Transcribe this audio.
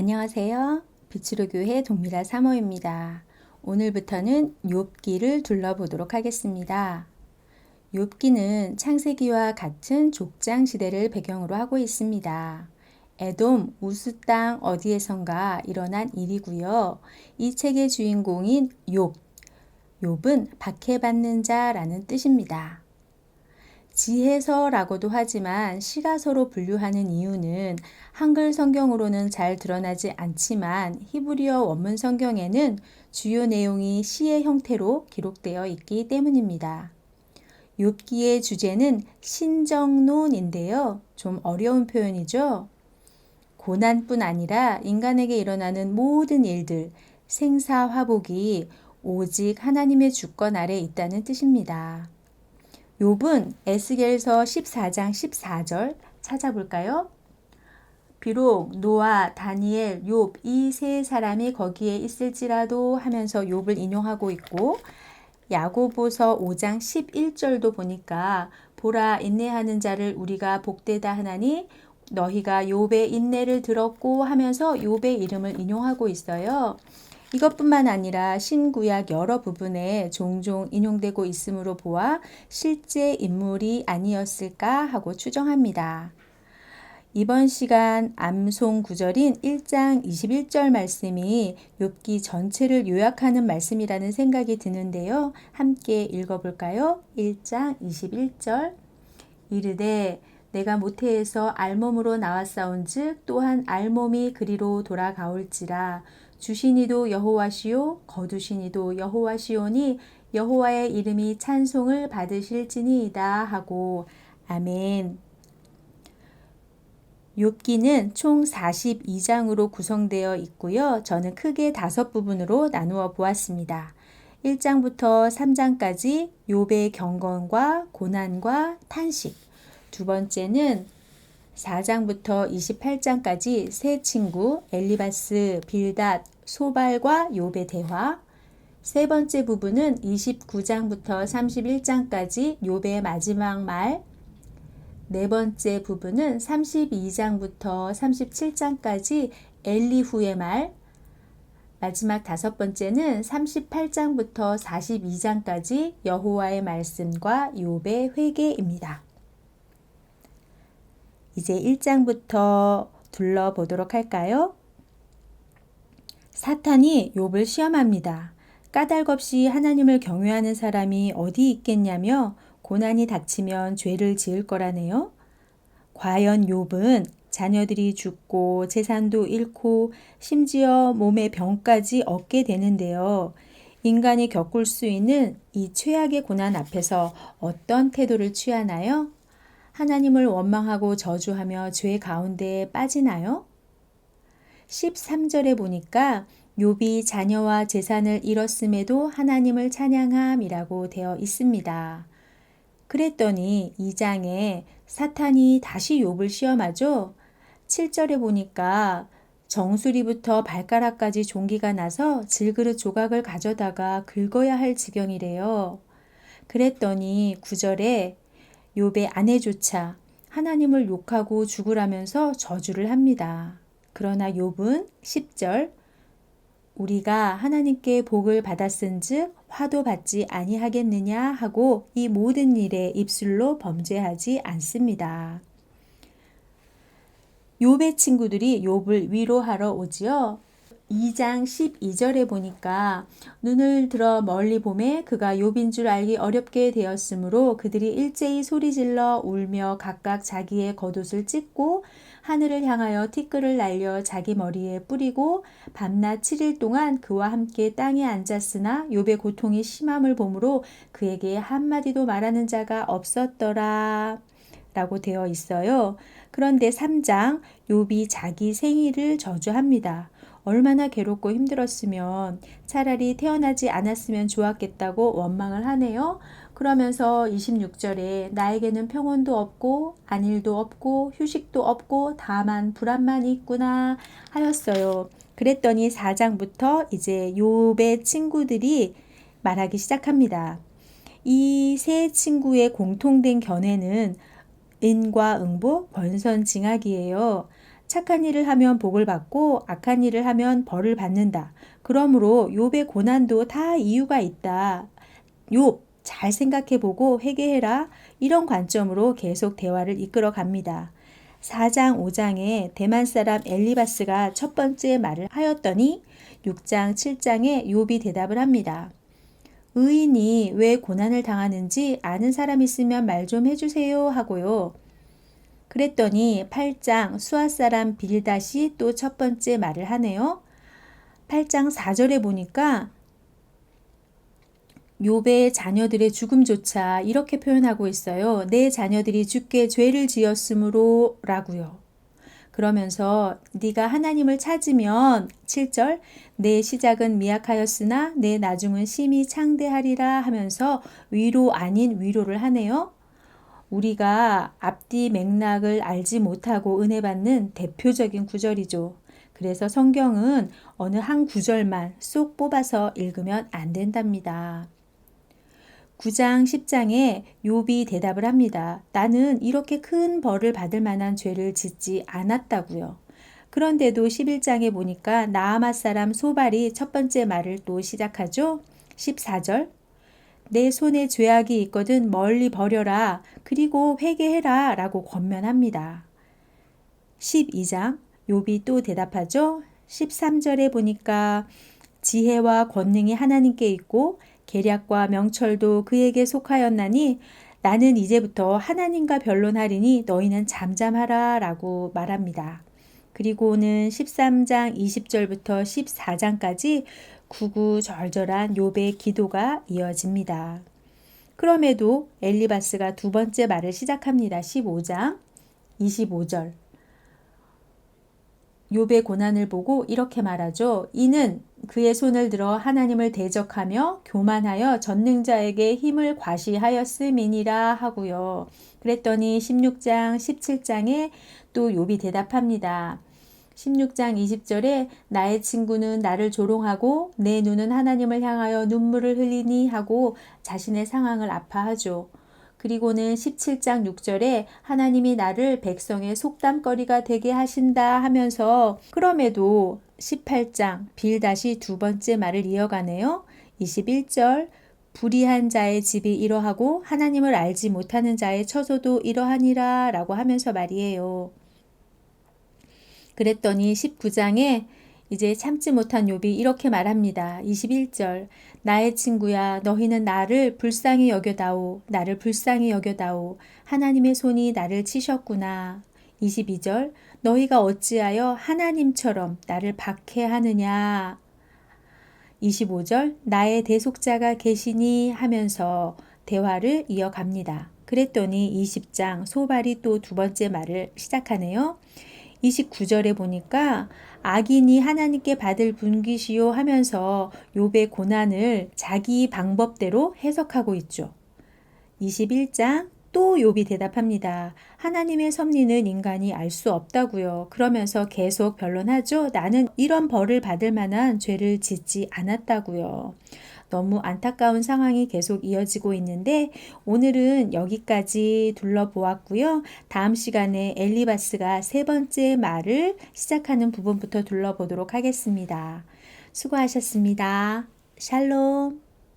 안녕하세요. 빛으로 교회 동미라 사모입니다. 오늘부터는 욥기를 둘러보도록 하겠습니다. 욥기는 창세기와 같은 족장 시대를 배경으로 하고 있습니다. 에돔, 우스 땅 어디에선가 일어난 일이고요. 이 책의 주인공인 욥은 박해받는 자라는 뜻입니다. 지혜서라고도 하지만 시가서로 분류하는 이유는 한글 성경으로는 잘 드러나지 않지만 히브리어 원문 성경에는 주요 내용이 시의 형태로 기록되어 있기 때문입니다. 욥기의 주제는 신정론인데요. 좀 어려운 표현이죠. 고난뿐 아니라 인간에게 일어나는 모든 일들, 생사화복이 오직 하나님의 주권 아래 있다는 뜻입니다. 욥은 에스겔서 14장 14절 찾아볼까요? 비록 노아, 다니엘, 욥 이 세 사람이 거기에 있을지라도 하면서 욥을 인용하고 있고 야고보서 5장 11절도 보니까 보라 인내하는 자를 우리가 복되다 하나니 너희가 욥의 인내를 들었고 하면서 욥의 이름을 인용하고 있어요. 이것뿐만 아니라 신구약 여러 부분에 종종 인용되고 있으므로 보아 실제 인물이 아니었을까 하고 추정합니다. 이번 시간 암송 구절인 1장 21절 말씀이 욥기 전체를 요약하는 말씀이라는 생각이 드는데요. 함께 읽어볼까요? 1장 21절 이르되 내가 모태에서 알몸으로 나왔사온즉 또한 알몸이 그리로 돌아가올지라 주신 이도 여호와시요 거두신 이도 여호와시오니 여호와의 이름이 찬송을 받으실지니이다 하고 아멘. 욥기는 총 42장으로 구성되어 있고요. 저는 크게 5부분으로 나누어 보았습니다. 1장부터 3장까지 욥의 경건과 고난과 탄식. 두 번째는 4장부터 28장까지 세 친구 엘리바스, 빌닷, 소발과 욥의 대화. 세 번째 부분은 29장부터 31장까지 욥의 마지막 말. 네 번째 부분은 32장부터 37장까지 엘리후의 말. 마지막 다섯 번째는 38장부터 42장까지 여호와의 말씀과 욥의 회개입니다. 이제 1장부터 둘러보도록 할까요? 사탄이 욥을 시험합니다. 까닭없이 하나님을 경외하는 사람이 어디 있겠냐며 고난이 닥치면 죄를 지을 거라네요. 과연 욥은 자녀들이 죽고 재산도 잃고 심지어 몸의 병까지 얻게 되는데요. 인간이 겪을 수 있는 이 최악의 고난 앞에서 어떤 태도를 취하나요? 하나님을 원망하고 저주하며 죄 가운데에 빠지나요? 13절에 보니까 욥이 자녀와 재산을 잃었음에도 하나님을 찬양함이라고 되어 있습니다. 그랬더니 2장에 사탄이 다시 욥을 시험하죠. 7절에 보니까 정수리부터 발가락까지 종기가 나서 질그릇 조각을 가져다가 긁어야 할 지경이래요. 그랬더니 9절에 욥의 아내조차 하나님을 욕하고 죽으라면서 저주를 합니다. 그러나 욥은 10절 우리가 하나님께 복을 받았은즉 화도 받지 아니하겠느냐 하고 이 모든 일에 입술로 범죄하지 않습니다. 욥의 친구들이 욥을 위로하러 오지요. 2장 12절에 보니까 눈을 들어 멀리 보매 그가 욥인 줄 알기 어렵게 되었으므로 그들이 일제히 소리질러 울며 각각 자기의 겉옷을 찢고 하늘을 향하여 티끌을 날려 자기 머리에 뿌리고 밤낮 7일 동안 그와 함께 땅에 앉았으나 욥의 고통이 심함을 보므로 그에게 한마디도 말하는 자가 없었더라 라고 되어 있어요. 그런데 3장 욥이 자기 생일을 저주합니다. 얼마나 괴롭고 힘들었으면 차라리 태어나지 않았으면 좋았겠다고 원망을 하네요. 그러면서 26절에 나에게는 평온도 없고 안일도 없고 휴식도 없고 다만 불안만 있구나 하였어요. 그랬더니 4장부터 이제 욥의 친구들이 말하기 시작합니다. 이 세 친구의 공통된 견해는 인과 응보, 권선징악이에요. 착한 일을 하면 복을 받고 악한 일을 하면 벌을 받는다. 그러므로 욥의 고난도 다 이유가 있다. 욥, 잘 생각해보고 회개해라. 이런 관점으로 계속 대화를 이끌어 갑니다. 4장, 5장에 대만 사람 엘리바스가 첫 번째 말을 하였더니 6장, 7장에 욥이 대답을 합니다. 의인이 왜 고난을 당하는지 아는 사람 있으면 말 좀 해주세요 하고요. 그랬더니 8장 수아 사람 빌닷이 또 첫 번째 말을 하네요. 8장 4절에 보니까 욥의 자녀들의 죽음조차 이렇게 표현하고 있어요. 내 자녀들이 주께 죄를 지었으므로 라고요. 그러면서 네가 하나님을 찾으면 7절 내 시작은 미약하였으나 내 나중은 심히 창대하리라 하면서 위로 아닌 위로를 하네요. 우리가 앞뒤 맥락을 알지 못하고 은혜 받는 대표적인 구절이죠. 그래서 성경은 어느 한 구절만 쏙 뽑아서 읽으면 안 된답니다. 9장 10장에 욥이 대답을 합니다. 나는 이렇게 큰 벌을 받을 만한 죄를 짓지 않았다고요. 그런데도 11장에 보니까 나아맛 사람 소발이 첫 번째 말을 또 시작하죠. 14절 내 손에 죄악이 있거든 멀리 버려라. 그리고 회개해라 라고 권면합니다. 12장 욥이 또 대답하죠. 13절에 보니까 지혜와 권능이 하나님께 있고 계략과 명철도 그에게 속하였나니 나는 이제부터 하나님과 변론하리니 너희는 잠잠하라 라고 말합니다. 그리고는 13장 20절부터 14장까지 구구절절한 욥의 기도가 이어집니다. 그럼에도 엘리바스가 두 번째 말을 시작합니다. 15장 25절 욥의 고난을 보고 이렇게 말하죠. 이는 그의 손을 들어 하나님을 대적하며 교만하여 전능자에게 힘을 과시하였음이니라 하고요. 그랬더니 16장 17장에 또 욥이 대답합니다. 16장 20절에 나의 친구는 나를 조롱하고 내 눈은 하나님을 향하여 눈물을 흘리니 하고 자신의 상황을 아파하죠. 그리고는 17장 6절에 하나님이 나를 백성의 속담거리가 되게 하신다 하면서 그럼에도 18장 빌닷이 두 번째 말을 이어가네요. 21절 불의한 자의 집이 이러하고 하나님을 알지 못하는 자의 처소도 이러하니라 라고 하면서 말이에요. 그랬더니 19장에 이제 참지 못한 욥이 이렇게 말합니다. 21절 나의 친구야 너희는 나를 불쌍히 여겨다오. 나를 불쌍히 여겨다오. 하나님의 손이 나를 치셨구나. 22절 너희가 어찌하여 하나님처럼 나를 박해하느냐. 25절 나의 대속자가 계시니 하면서 대화를 이어갑니다. 그랬더니 20장 소발이 또 두 번째 말을 시작하네요. 29절에 보니까 악인이 하나님께 받을 분깃이요 하면서 욥의 고난을 자기 방법대로 해석하고 있죠. 21장 또 욥이 대답합니다. 하나님의 섭리는 인간이 알 수 없다고요. 그러면서 계속 변론하죠. 나는 이런 벌을 받을 만한 죄를 짓지 않았다고요. 너무 안타까운 상황이 계속 이어지고 있는데 오늘은 여기까지 둘러보았고요. 다음 시간에 엘리바스가 세 번째 말을 시작하는 부분부터 둘러보도록 하겠습니다. 수고하셨습니다. 샬롬.